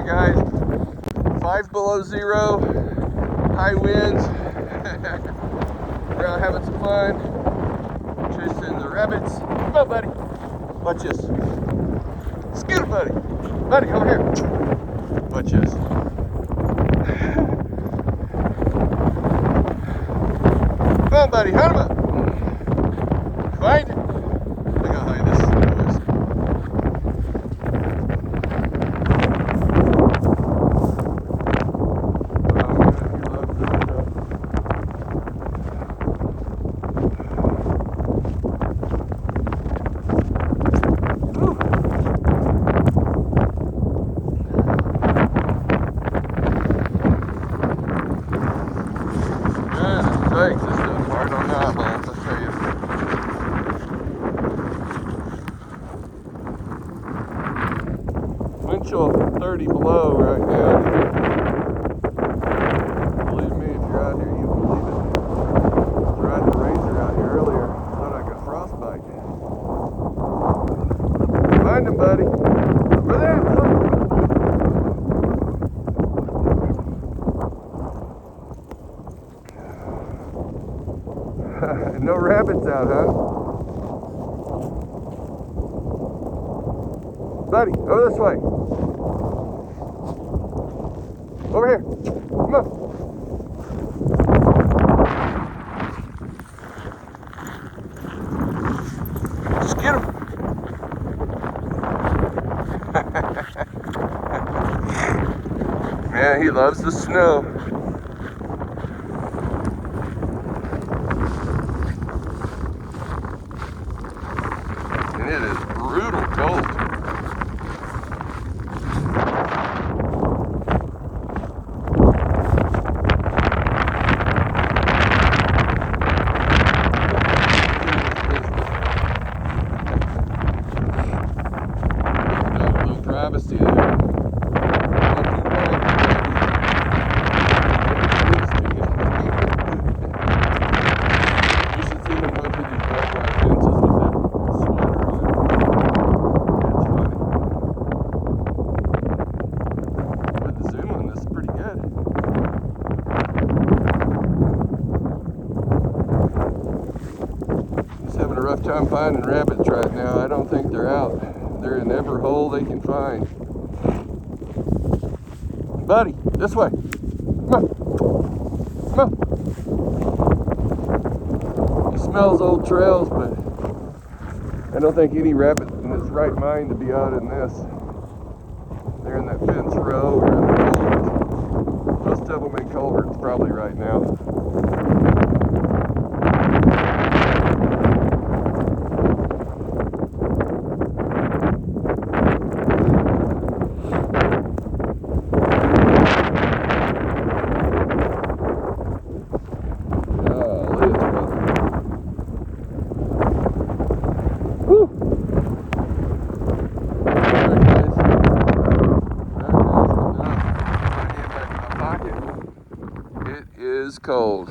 Alright guys, 5 below zero, high winds. We're out having some fun, chasing the rabbits. Come on buddy, watch this. Scoot buddy, buddy over here. Watch this. Come on buddy, hunt him up. Find it. Look how high this is. Thanks, this is hard on the eyeballs, I tell you. Wind chill 30 below right now. Believe me, if you're out here, you believe it. I was riding a razor out here earlier. Thought I got frostbite. Find him, buddy. Over there, look. No rabbits out, huh? Buddy, over this way. Over here. Come on. Just get him. Man, he loves the snow. And it is brutal cold. Little travesty there. You should see him go through these barbed wire fences with that sweater on. But the zoom on this is pretty good. He's having a rough time finding rabbits right now. I don't think they're out. They're in every hole they can find. Buddy, this way. Come on. Come on. He smells old trails, but I don't think any rabbit in his right mind to be out in this. They're in that fence row or in the culvert. Most of them in culverts probably right now. It is cold.